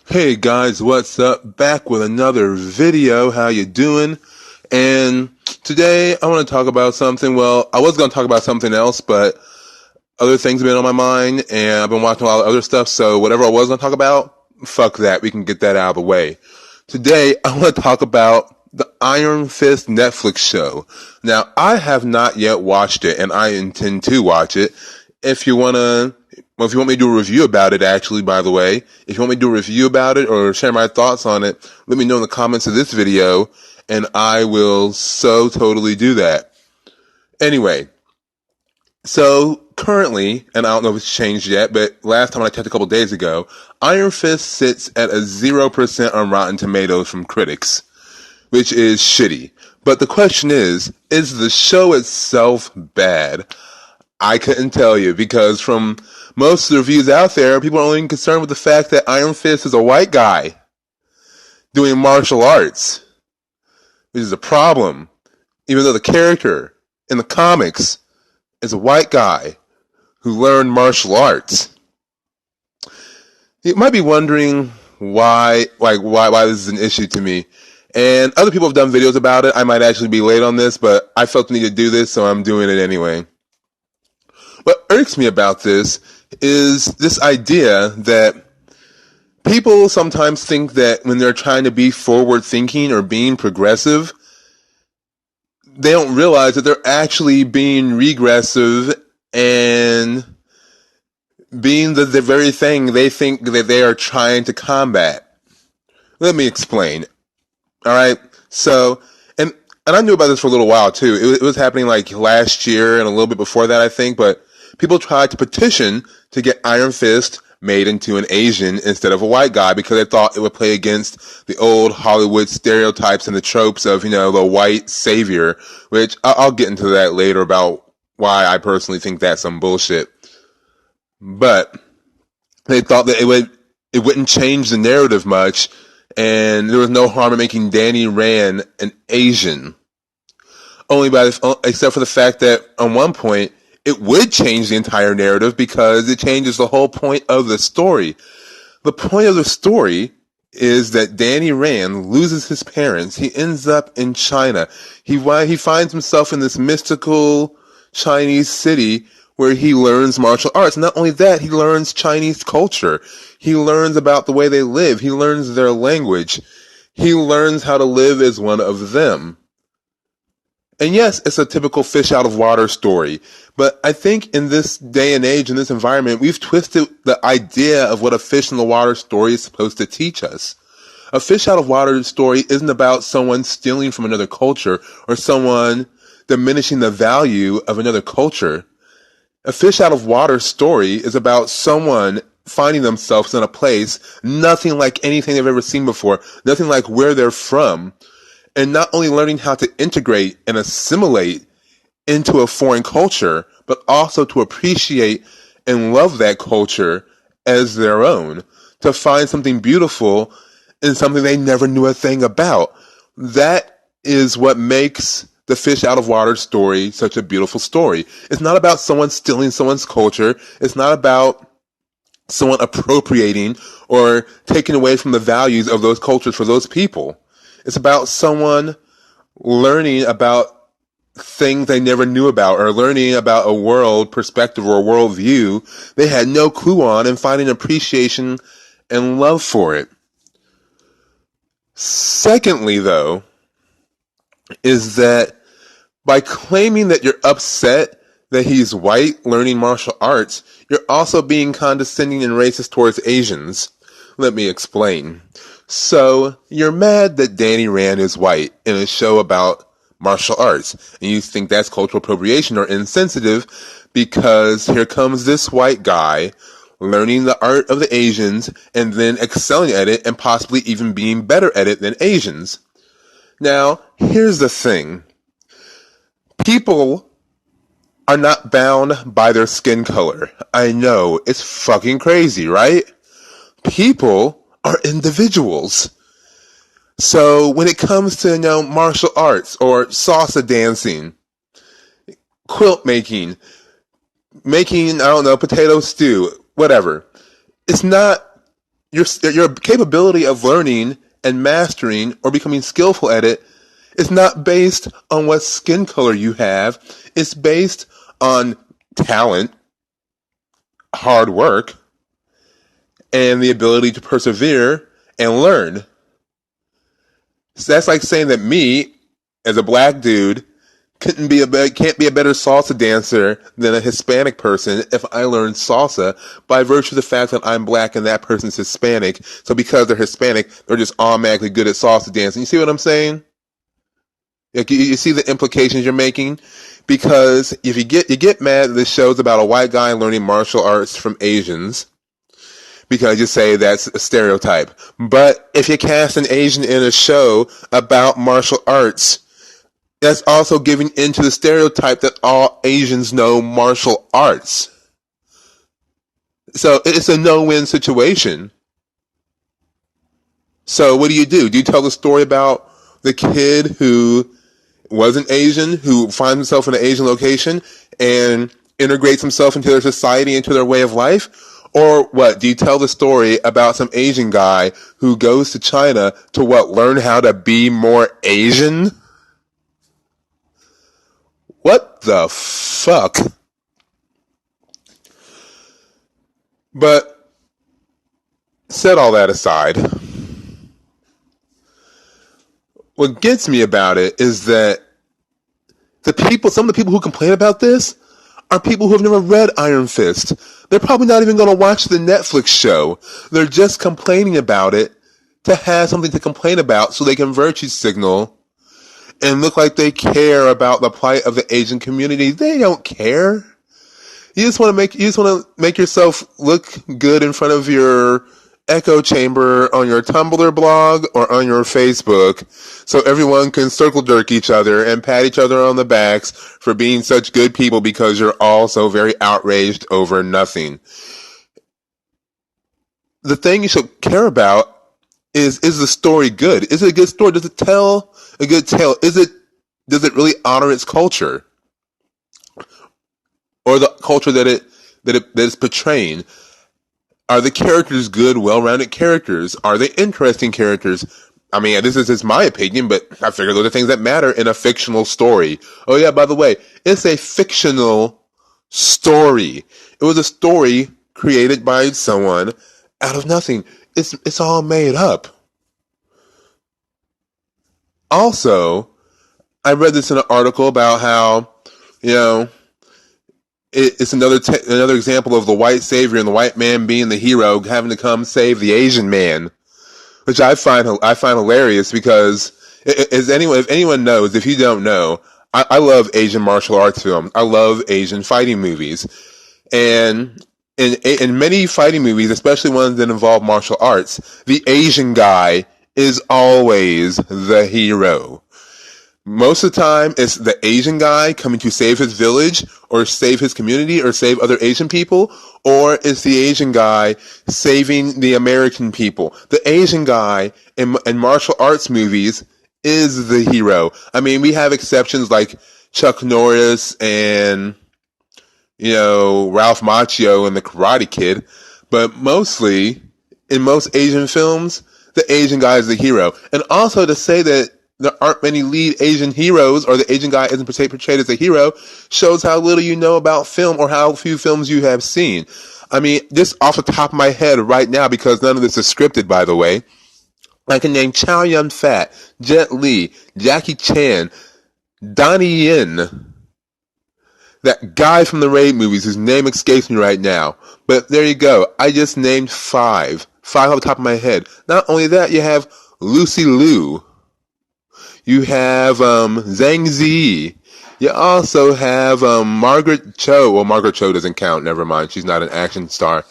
Hey guys, what's up? Back with another video. How you doing? And today I want to talk about something. Well, I was going to talk about something else, but other things have been on my mind and I've been watching a lot of other stuff. So whatever I was going to talk about, fuck that. We can get that out of the way. Today I want to talk about the Iron Fist Netflix show. Now, I have not yet watched it and I intend to watch it. If you want to Well, if you want me to do a review about it, actually, by the way, if you want me to do a review about it or share my thoughts on it, let me know in the comments of this video, and I will so totally do that. Anyway, so currently, and I don't know if it's changed yet, but last time I checked a couple days ago, Iron Fist sits at a 0% on Rotten Tomatoes from critics, which is shitty. But the question is the show itself bad? I couldn't tell you, because from most of the reviews out there, people are only concerned with the fact that Iron Fist is a white guy doing martial arts, which is a problem, even though the character in the comics is a white guy who learned martial arts. You might be wondering why this is an issue to me. And other people have done videos about it. I might actually be late on this, but I felt the need to do this, so I'm doing it anyway. What irks me about this is this idea that people sometimes think that when they're trying to be forward thinking or being progressive, they don't realize that they're actually being regressive and being the very thing they think that they are trying to combat. Let me explain. Alright, so, and I knew about this for a little while too. It was happening like last year and a little bit before that, I think, but people tried to petition to get Iron Fist made into an Asian instead of a white guy because they thought it would play against the old Hollywood stereotypes and the tropes of, the white savior, which I'll get into that later about why I personally think that's some bullshit. But they thought that it wouldn't change the narrative much, and there was no harm in making Danny Rand an Asian. Except for the fact that on one point, it would change the entire narrative because it changes the whole point of the story. The point of the story is that Danny Rand loses his parents. He ends up in China. He finds himself in this mystical Chinese city where he learns martial arts. Not only that, he learns Chinese culture. He learns about the way they live. He learns their language. He learns how to live as one of them. And yes, it's a typical fish out of water story. But I think in this day and age, in this environment, we've twisted the idea of what a fish in the water story is supposed to teach us. A fish out of water story isn't about someone stealing from another culture or someone diminishing the value of another culture. A fish out of water story is about someone finding themselves in a place nothing like anything they've ever seen before, nothing like where they're from, and not only learning how to integrate and assimilate into a foreign culture, but also to appreciate and love that culture as their own, to find something beautiful in something they never knew a thing about. That is what makes the fish out of water story such a beautiful story. It's not about someone stealing someone's culture. It's not about someone appropriating or taking away from the values of those cultures for those people. It's about someone learning about things they never knew about, or learning about a world perspective or a world view they had no clue on, and finding appreciation and love for it. Secondly, though, is that by claiming that you're upset that he's white learning martial arts, you're also being condescending and racist towards Asians. Let me explain. So, you're mad that Danny Rand is white in a show about martial arts, and you think that's cultural appropriation or insensitive because here comes this white guy learning the art of the Asians and then excelling at it and possibly even being better at it than Asians. Now, here's the thing. People are not bound by their skin color. I know, it's fucking crazy, right? People are individuals. So when it comes to, martial arts or salsa dancing, quilt making, potato stew, whatever, it's not your capability of learning and mastering or becoming skillful at it is not based on what skin color you have. It's based on talent, hard work, and the ability to persevere and learn. So that's like saying that me, as a black dude, can't be a better salsa dancer than a Hispanic person if I learned salsa by virtue of the fact that I'm black and that person's Hispanic. So because they're Hispanic, they're just automatically good at salsa dancing. You see what I'm saying? Like, you see the implications you're making? Because if you get mad that this show's about a white guy learning martial arts from Asians, because you say that's a stereotype. But if you cast an Asian in a show about martial arts, that's also giving into the stereotype that all Asians know martial arts. So it's a no-win situation. So what do? Do you tell the story about the kid who wasn't Asian, who finds himself in an Asian location and integrates himself into their society, into their way of life? Or what? Do you tell the story about some Asian guy who goes to China to learn how to be more Asian? What the fuck? But set all that aside. What gets me about it is that some of the people who complain about this are people who have never read Iron Fist. They're probably not even going to watch the Netflix show. They're just complaining about it to have something to complain about so they can virtue signal and look like they care about the plight of the Asian community. They don't care. You just want to make yourself look good in front of your echo chamber on your Tumblr blog or on your Facebook, so everyone can circle jerk each other and pat each other on the backs for being such good people because you're all so very outraged over nothing. The thing you should care about is the story good? Is it a good story? Does it tell a good tale? Does it really honor its culture? Or the culture that it's portraying? Are the characters good, well-rounded characters? Are they interesting characters? I mean, this is just my opinion, but I figure those are things that matter in a fictional story. Oh yeah, by the way, it's a fictional story. It was a story created by someone out of nothing. It's all made up. Also, I read this in an article about how, it's another example of the white savior and the white man being the hero, having to come save the Asian man, which I find hilarious because if anyone knows, if you don't know, I love Asian martial arts films. I love Asian fighting movies, and in many fighting movies, especially ones that involve martial arts, the Asian guy is always the hero. Most of the time, it's the Asian guy coming to save his village or save his community or save other Asian people, or it's the Asian guy saving the American people. The Asian guy in martial arts movies is the hero. I mean, we have exceptions like Chuck Norris and, Ralph Macchio and the Karate Kid, but mostly, in most Asian films, the Asian guy is the hero. And also to say that there aren't many lead Asian heroes, or the Asian guy isn't portrayed as a hero, shows how little you know about film or how few films you have seen. I mean, just off the top of my head right now, because none of this is scripted, by the way, I can name Chow Yun-fat, Jet Li, Jackie Chan, Donnie Yen, that guy from the Raid movies whose name escapes me right now. But there you go. I just named five off the top of my head. Not only that, you have Lucy Liu. You have Zhang Ziyi. You also have Margaret Cho. Well, Margaret Cho doesn't count. Never mind. She's not an action star.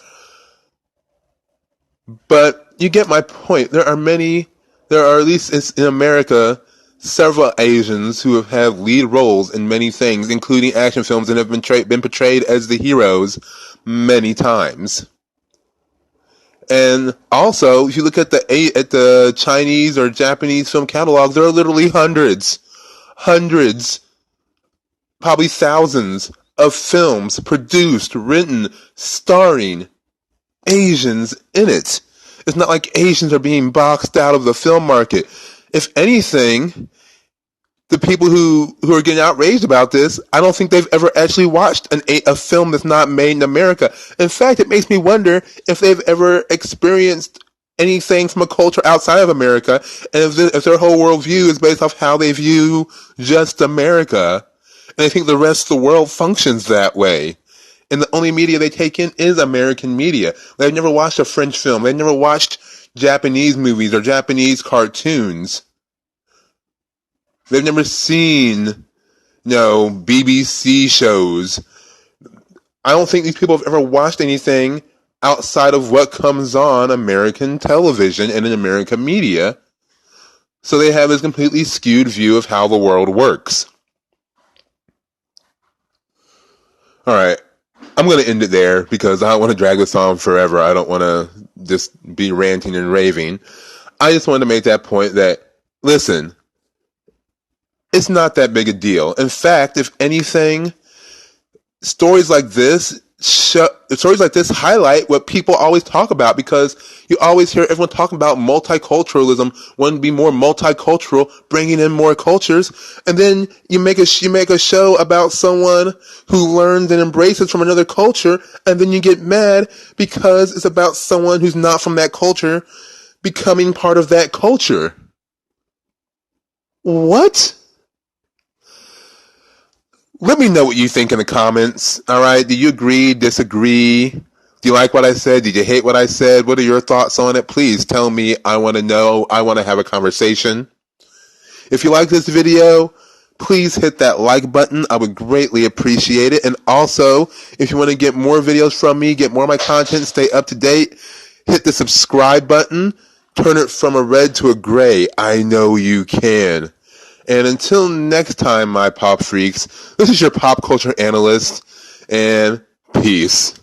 But you get my point. There are at least in America, several Asians who have had lead roles in many things, including action films, and have been portrayed as the heroes many times. And also, if you look at the Chinese or Japanese film catalog, there are literally hundreds, probably thousands of films produced, written, starring Asians in it. It's not like Asians are being boxed out of the film market. If anything, the people who are getting outraged about this, I don't think they've ever actually watched a film that's not made in America. In fact, it makes me wonder if they've ever experienced anything from a culture outside of America, and if their whole worldview is based off how they view just America. And I think the rest of the world functions that way. And the only media they take in is American media. They've never watched a French film. They've never watched Japanese movies or Japanese cartoons. They've never seen, BBC shows. I don't think these people have ever watched anything outside of what comes on American television and in American media. So they have this completely skewed view of how the world works. All right. I'm going to end it there because I don't want to drag this on forever. I don't want to just be ranting and raving. I just wanted to make that point that, listen, it's not that big a deal. In fact, if anything, stories like this highlight what people always talk about, because you always hear everyone talking about multiculturalism, wanting to be more multicultural, bringing in more cultures, and then you make a show about someone who learns and embraces from another culture, and then you get mad because it's about someone who's not from that culture becoming part of that culture. What? Let me know what you think in the comments. All right. Do you agree, disagree? Do you like what I said? Did you hate what I said? What are your thoughts on it? Please tell me. I want to know. I want to have a conversation. If you like this video, please hit that like button. I would greatly appreciate it. And also, if you want to get more videos from me, get more of my content, stay up to date, hit the subscribe button. Turn it from a red to a gray. I know you can. And until next time, my pop freaks, this is your pop culture analyst, and peace.